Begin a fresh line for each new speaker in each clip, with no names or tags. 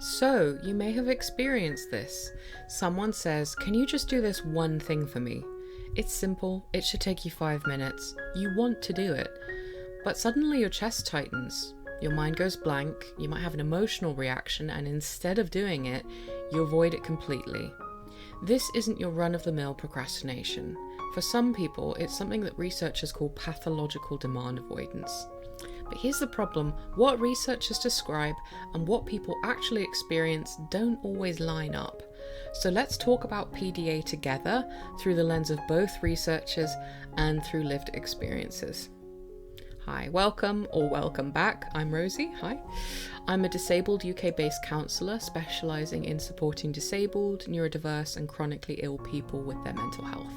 So, you may have experienced this. Someone says, "Can you just do this one thing for me?" It's simple, it should take you 5 minutes. You want to do it. But suddenly your chest tightens, your mind goes blank, you might have an emotional reaction, and instead of doing it, you avoid it completely. This isn't your run-of-the-mill procrastination. For some people, it's something that researchers call pathological demand avoidance. But here's the problem: what researchers describe and what people actually experience don't always line up. So let's talk about PDA together through the lens of both researchers and through lived experiences. Hi, welcome or welcome back. I'm Rosie. Hi. I'm a disabled UK-based counsellor specialising in supporting disabled, neurodiverse and chronically ill people with their mental health.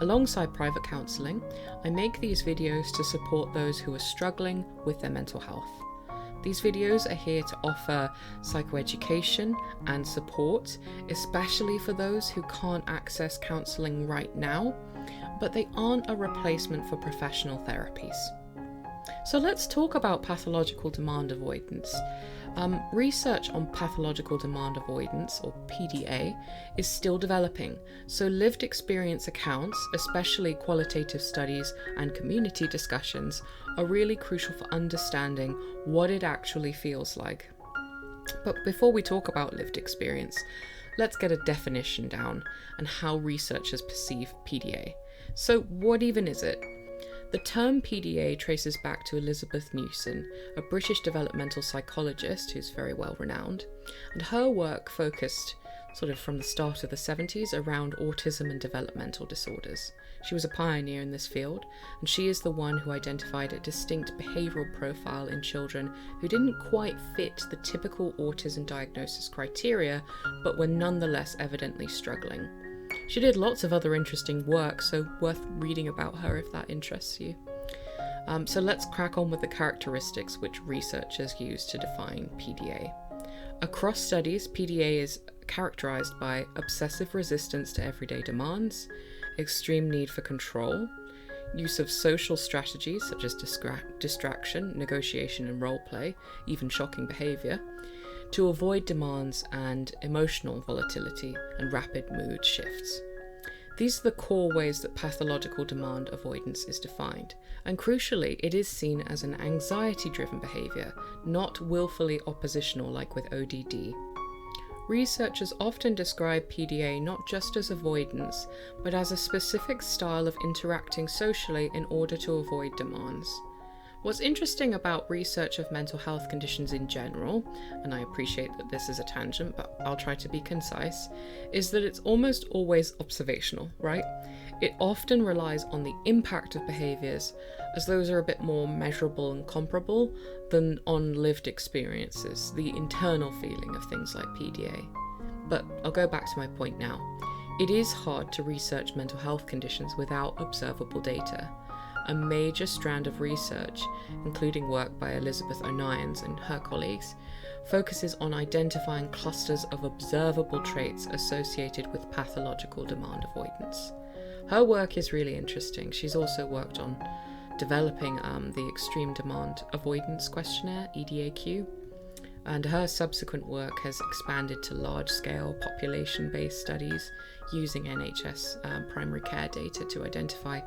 Alongside private counselling, I make these videos to support those who are struggling with their mental health. These videos are here to offer psychoeducation and support, especially for those who can't access counselling right now, but they aren't a replacement for professional therapies. So let's talk about pathological demand avoidance. Research on pathological demand avoidance, or PDA, is still developing, so lived experience accounts, especially qualitative studies and community discussions, are really crucial for understanding what it actually feels like. But before we talk about lived experience, let's get a definition down and how researchers perceive PDA. So what even is it? The term PDA traces back to Elizabeth Newson, a British developmental psychologist who's very well renowned, and her work focused, sort of from the start of the 70s, around autism and developmental disorders. She was a pioneer in this field, and she is the one who identified a distinct behavioural profile in children who didn't quite fit the typical autism diagnosis criteria, but were nonetheless evidently struggling. She did lots of other interesting work, so worth reading about her if that interests you. So let's crack on with the characteristics which researchers use to define PDA. Across studies, PDA is characterized by obsessive resistance to everyday demands, extreme need for control, use of social strategies such as distraction, negotiation and role play, even shocking behavior, to avoid demands, and emotional volatility and rapid mood shifts. These are the core ways that pathological demand avoidance is defined, and crucially, it is seen as an anxiety-driven behaviour, not willfully oppositional like with ODD. Researchers often describe PDA not just as avoidance, but as a specific style of interacting socially in order to avoid demands. What's interesting about research of mental health conditions in general, and I appreciate that this is a tangent, but I'll try to be concise, is that it's almost always observational, right? It often relies on the impact of behaviours, as those are a bit more measurable and comparable than on lived experiences, the internal feeling of things like PDA. But I'll go back to my point now. It is hard to research mental health conditions without observable data. A major strand of research, including work by Elizabeth O'Nions and her colleagues, focuses on identifying clusters of observable traits associated with pathological demand avoidance. Her work is really interesting. She's also worked on developing the Extreme Demand Avoidance Questionnaire, EDAQ, and her subsequent work has expanded to large-scale population-based studies using NHS primary care data to identify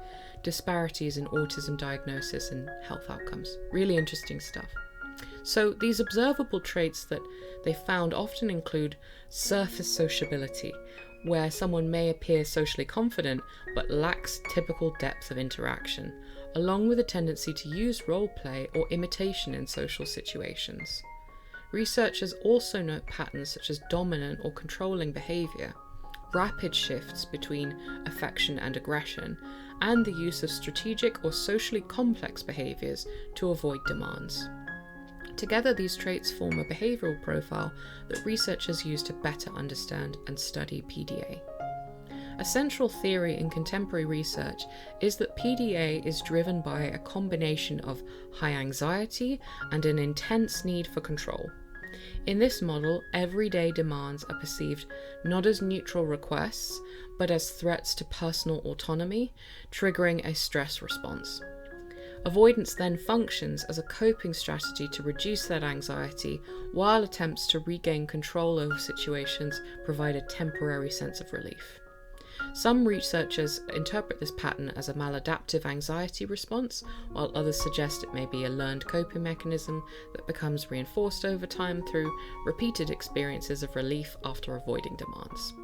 disparities in autism diagnosis and health outcomes. Really interesting stuff. So these observable traits that they found often include surface sociability, where someone may appear socially confident but lacks typical depth of interaction, along with a tendency to use role play or imitation in social situations. Researchers also note patterns such as dominant or controlling behaviour, rapid shifts between affection and aggression, and the use of strategic or socially complex behaviours to avoid demands. Together, these traits form a behavioural profile that researchers use to better understand and study PDA. A central theory in contemporary research is that PDA is driven by a combination of high anxiety and an intense need for control. In this model, everyday demands are perceived not as neutral requests, but as threats to personal autonomy, triggering a stress response. Avoidance then functions as a coping strategy to reduce that anxiety, while attempts to regain control over situations provide a temporary sense of relief. Some researchers interpret this pattern as a maladaptive anxiety response, while others suggest it may be a learned coping mechanism that becomes reinforced over time through repeated experiences of relief after avoiding demands.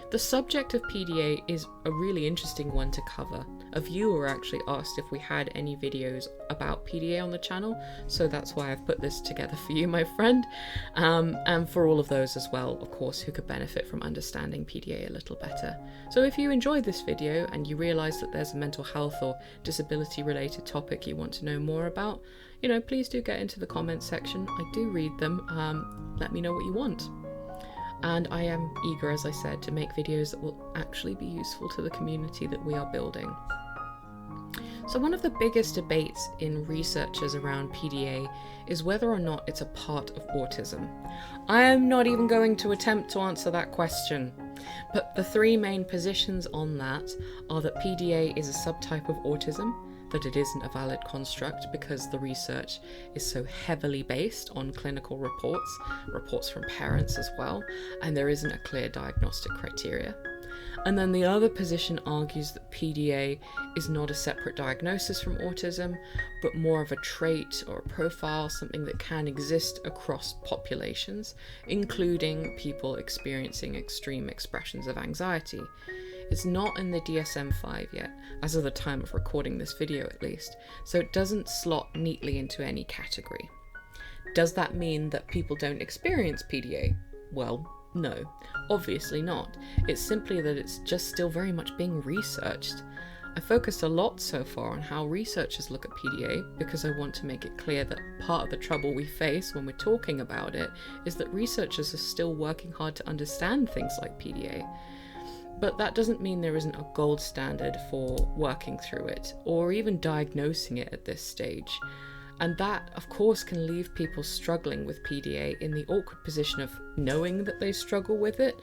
The subject of PDA is a really interesting one to cover. A viewer actually asked if we had any videos about PDA on the channel, so that's why I've put this together for you, my friend, and for all of those as well, of course, who could benefit from understanding PDA a little better. So if you enjoyed this video and you realise that there's a mental health or disability related topic you want to know more about, please do get into the comments section. I do read them. Let me know what you want. And I am eager, as I said, to make videos that will actually be useful to the community that we are building. So one of the biggest debates in researchers around PDA is whether or not it's a part of autism. I am not even going to attempt to answer that question, but the three main positions on that are that PDA is a subtype of autism, that it isn't a valid construct because the research is so heavily based on clinical reports from parents as well, and there isn't a clear diagnostic criteria. And then the other position argues that PDA is not a separate diagnosis from autism, but more of a trait or a profile, something that can exist across populations, including people experiencing extreme expressions of anxiety. It's not in the DSM-5 yet, as of the time of recording this video at least, so it doesn't slot neatly into any category. Does that mean that people don't experience PDA? Well, no, obviously not. It's simply that it's just still very much being researched. I focused a lot so far on how researchers look at PDA because I want to make it clear that part of the trouble we face when we're talking about it is that researchers are still working hard to understand things like PDA. But that doesn't mean there isn't a gold standard for working through it, or even diagnosing it at this stage. And that, of course, can leave people struggling with PDA in the awkward position of knowing that they struggle with it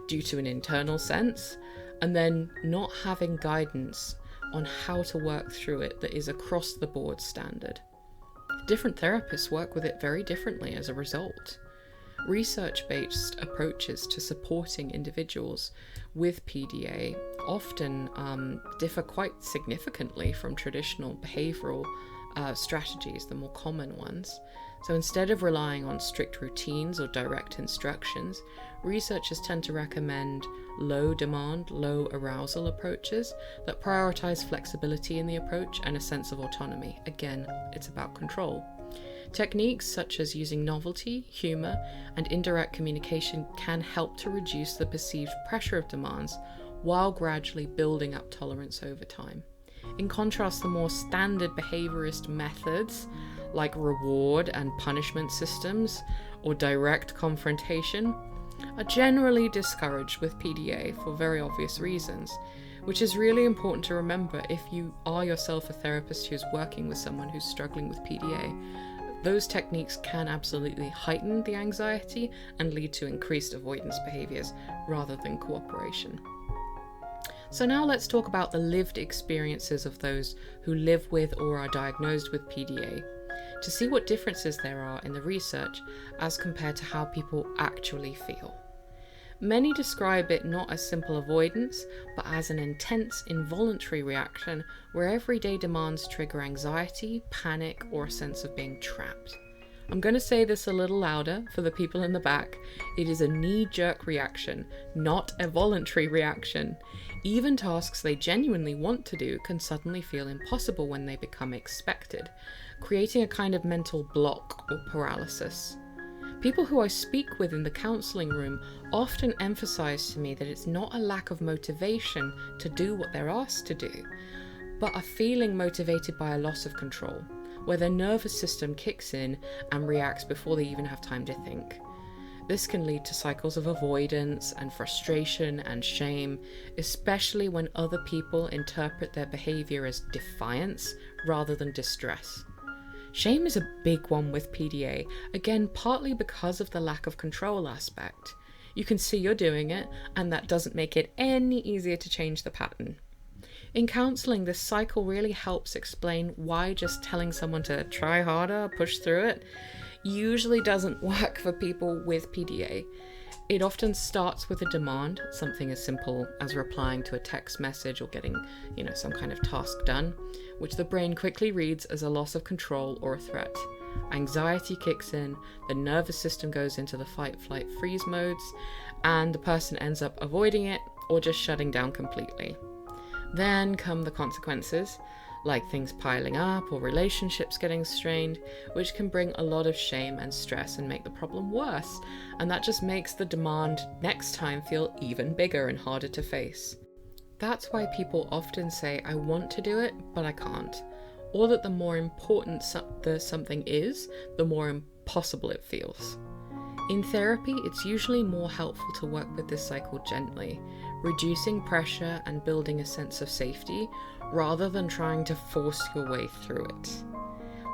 due to an internal sense, and then not having guidance on how to work through it that is across the board standard. Different therapists work with it very differently as a result. Research-based approaches to supporting individuals with PDA often differ quite significantly from traditional behavioural strategies, the more common ones. So instead of relying on strict routines or direct instructions, researchers tend to recommend low demand, low arousal approaches that prioritise flexibility in the approach and a sense of autonomy. Again, it's about control. Techniques such as using novelty, humour, and indirect communication can help to reduce the perceived pressure of demands while gradually building up tolerance over time. In contrast, the more standard behaviourist methods like reward and punishment systems or direct confrontation are generally discouraged with PDA for very obvious reasons, which is really important to remember if you are yourself a therapist who's working with someone who's struggling with PDA. Those techniques can absolutely heighten the anxiety and lead to increased avoidance behaviours rather than cooperation. So now let's talk about the lived experiences of those who live with or are diagnosed with PDA, to see what differences there are in the research as compared to how people actually feel. Many describe it not as simple avoidance, but as an intense, involuntary reaction where everyday demands trigger anxiety, panic, or a sense of being trapped. I'm going to say this a little louder for the people in the back. It is a knee-jerk reaction, not a voluntary reaction. Even tasks they genuinely want to do can suddenly feel impossible when they become expected, creating a kind of mental block or paralysis. People who I speak with in the counselling room often emphasise to me that it's not a lack of motivation to do what they're asked to do, but a feeling motivated by a loss of control, where their nervous system kicks in and reacts before they even have time to think. This can lead to cycles of avoidance and frustration and shame, especially when other people interpret their behaviour as defiance rather than distress. Shame is a big one with PDA, again partly because of the lack of control aspect. You can see you're doing it, and that doesn't make it any easier to change the pattern. In counselling, this cycle really helps explain why just telling someone to try harder, push through it, usually doesn't work for people with PDA. It often starts with a demand, something as simple as replying to a text message or getting, some kind of task done, which the brain quickly reads as a loss of control or a threat. Anxiety kicks in, the nervous system goes into the fight, flight, freeze modes, and the person ends up avoiding it or just shutting down completely. Then come the consequences, like things piling up or relationships getting strained, which can bring a lot of shame and stress and make the problem worse, and that just makes the demand next time feel even bigger and harder to face. That's why people often say, I want to do it, but I can't, or that the more important the something is, the more impossible it feels. In therapy, it's usually more helpful to work with this cycle gently, reducing pressure and building a sense of safety, rather than trying to force your way through it.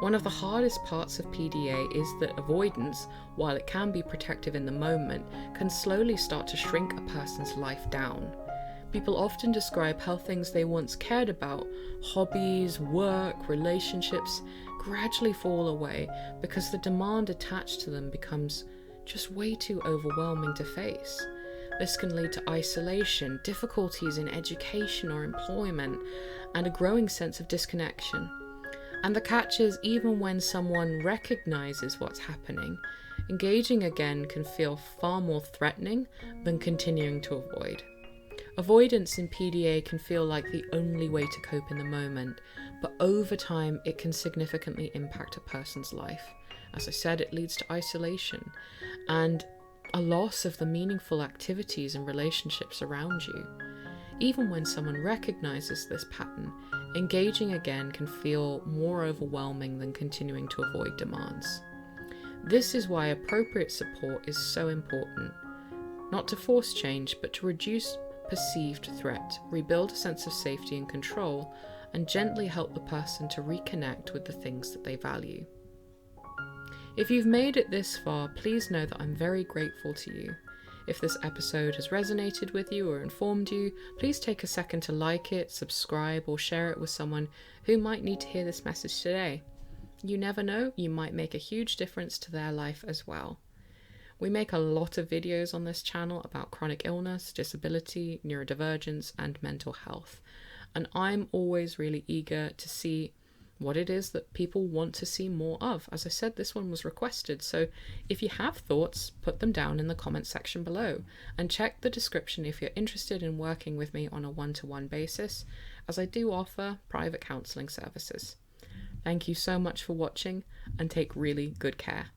One of the hardest parts of PDA is that avoidance, while it can be protective in the moment, can slowly start to shrink a person's life down. People often describe how things they once cared about, hobbies, work, relationships, gradually fall away because the demand attached to them becomes just way too overwhelming to face. This can lead to isolation, difficulties in education or employment, and a growing sense of disconnection. And the catch is, even when someone recognizes what's happening, engaging again can feel far more threatening than continuing to avoid. Avoidance in PDA can feel like the only way to cope in the moment, but over time it can significantly impact a person's life. As I said, it leads to isolation and a loss of the meaningful activities and relationships around you. Even when someone recognizes this pattern, engaging again can feel more overwhelming than continuing to avoid demands. This is why appropriate support is so important. Not to force change, but to reduce perceived threat, rebuild a sense of safety and control, and gently help the person to reconnect with the things that they value. If you've made it this far, please know that I'm very grateful to you. If this episode has resonated with you or informed you, please take a second to like it, subscribe, or share it with someone who might need to hear this message today. You never know, you might make a huge difference to their life as well. We make a lot of videos on this channel about chronic illness, disability, neurodivergence, and mental health. And I'm always really eager to see what it is that people want to see more of. As I said, this one was requested, so if you have thoughts, put them down in the comment section below, and check the description if you're interested in working with me on a one-to-one basis, as I do offer private counselling services. Thank you so much for watching, and take really good care.